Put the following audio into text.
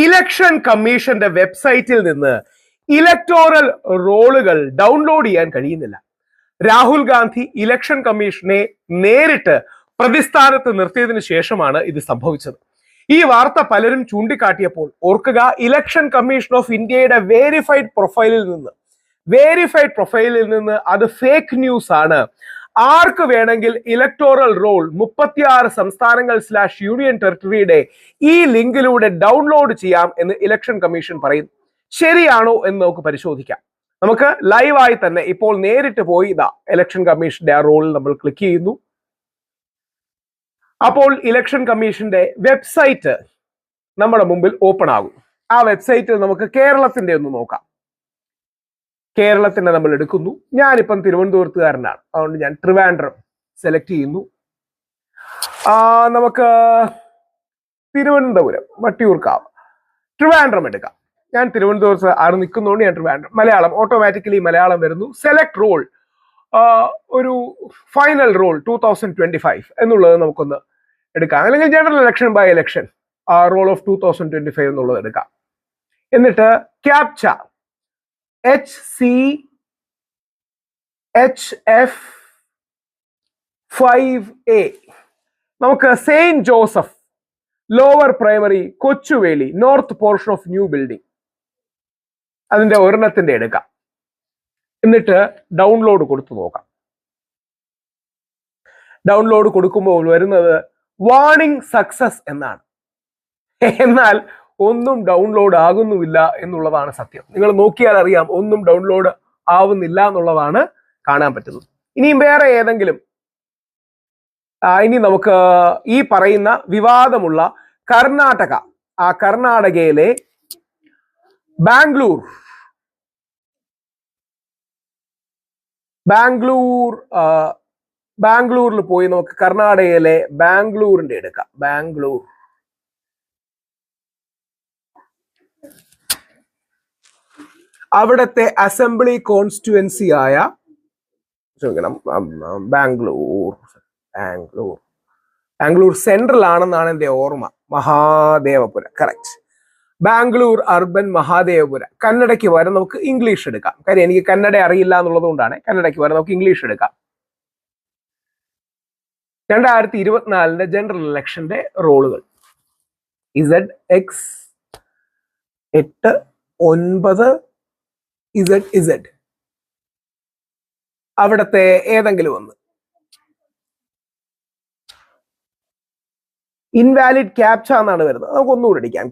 Election കമ്മീഷന്റെ വെബ്സൈറ്റിൽ നിന്ന് ഇലക്ടോറൽ റോളുകൾ ഡൗൺലോഡ് ചെയ്യാൻ കഴിയുന്നില്ല. രാഹുൽ ഗാന്ധി ഇലക്ഷൻ കമ്മീഷനെ നേരിട്ട് പ്രതിസ്ഥാനത്ത് നിർത്തിയതിനു ശേഷമാണ് ഇത് സംഭവിച്ചത്. ഈ വാർത്ത പലരും ചൂണ്ടിക്കാട്ടിയപ്പോൾ ഓർക്കുക, ഇലക്ഷൻ കമ്മീഷൻ ഓഫ് ഇന്ത്യയുടെ വേരിഫൈഡ് പ്രൊഫൈലിൽ നിന്ന് അത് ഫേക്ക് ന്യൂസ് ആണ്. ആർക്ക് വേണമെങ്കിൽ ഇലക്ടോറൽ റോൾ 36 സംസ്ഥാനങ്ങൾ /യൂണിയൻ ടെറിട്ടറിയുടെ ഈ ലിങ്കിലൂടെ ഡൗൺലോഡ് ചെയ്യാം എന്ന് ഇലക്ഷൻ കമ്മീഷൻ പറയുന്നു. ശരിയാണോ എന്ന് നമുക്ക് പരിശോധിക്കാം. നമുക്ക് ലൈവായി തന്നെ ഇപ്പോൾ നേരിട്ട് പോയി ഇലക്ഷൻ കമ്മീഷന്റെ ആ റോളിൽ നമ്മൾ ക്ലിക്ക് ചെയ്യുന്നു. അപ്പോൾ ഇലക്ഷൻ കമ്മീഷന്റെ വെബ്സൈറ്റ് നമ്മുടെ മുമ്പിൽ ഓപ്പൺ ആകും. ആ വെബ്സൈറ്റിൽ നമുക്ക് കേരളത്തിന്റെ ഒന്ന് നോക്കാം. കേരളത്തിന്റെ നമ്മൾ എടുക്കുന്നു. ഞാനിപ്പം തിരുവനന്തപുരത്തുകാരനാണ്, അതുകൊണ്ട് ഞാൻ ട്രിവാൻഡ്രം സെലക്ട് ചെയ്യുന്നു. നമുക്ക് തിരുവനന്തപുരം വട്ടിയൂർക്കാവ് ട്രിവാൻഡ്രം എടുക്കാം. ഞാൻ തിരുവനന്തപുരത്ത് ആണ് നിൽക്കുന്നതുകൊണ്ട് ഞാൻ ട്രിവാൻഡ്രം. മലയാളം ഓട്ടോമാറ്റിക്കലി മലയാളം വരുന്നു. സെലക്ട് റോൾ, ഒരു ഫൈനൽ റോൾ 2025 എന്നുള്ളത് നമുക്കൊന്ന് എടുക്കാം. അല്ലെങ്കിൽ general election by election roll of 2025 എന്നുള്ളത് എടുക്കാം. എന്നിട്ട് ക്യാപ്ച HCHF5A, നമുക്ക് saint Joseph lower primary Kochuveli north portion of new building അതിന്റെ ഒരെണ്ണത്തിന്റെ എടുക്കാം. എന്നിട്ട് ഡൗൺലോഡ് കൊടുത്തു നോക്കാം. ഡൗൺലോഡ് കൊടുക്കുമ്പോൾ വരുന്നത് വാർണിംഗ് സക്സസ് എന്നാണ്. എന്നാൽ ഒന്നും ഡൗൺലോഡ് ആകുന്നുമില്ല എന്നുള്ളതാണ് സത്യം. നിങ്ങൾ നോക്കിയാൽ അറിയാം, ഒന്നും ഡൗൺലോഡ് ആവുന്നില്ല എന്നുള്ളതാണ് കാണാൻ പറ്റുന്നത്. ഇനിയും വേറെ ഏതെങ്കിലും, ഇനി നമുക്ക് ഈ പറയുന്ന വിവാദമുള്ള കർണാടക, ആ കർണാടകയിലെ ബാംഗ്ലൂരിൽ പോയി നമുക്ക് കർണാടകയിലെ ബാംഗ്ലൂരിന്റെ എടുക്കാം. ബാംഗ്ലൂർ അവിടത്തെ അസംബ്ലി കോൺസ്റ്റിറ്റ്യുവൻസി ആയ ബാംഗ്ലൂർ സെൻട്രൽ ആണെന്നാണ് എൻ്റെ ഓർമ്മ. മഹാദേവപുര, കറക്റ്റ്. ബാംഗ്ലൂർ അർബൻ മഹാദേവപുര. കന്നഡയ്ക്ക് വരെ നമുക്ക് ഇംഗ്ലീഷ് എടുക്കാം. കാര്യം എനിക്ക് കന്നഡ അറിയില്ല എന്നുള്ളത് കൊണ്ടാണ്. കന്നഡയ്ക്ക് വരെ നമുക്ക് ഇംഗ്ലീഷ് എടുക്കാം. 2024 ജനറൽ ഇലക്ഷന്റെ റോളുകൾ ZX89ZZ. അവിടത്തെ ഏതെങ്കിലും ഒന്ന്. ഇൻവാലിഡ് ക്യാപ്ച എന്നാണ് വരുന്നത്. നമുക്ക് ഒന്നുകൂടെ അടിക്കാം.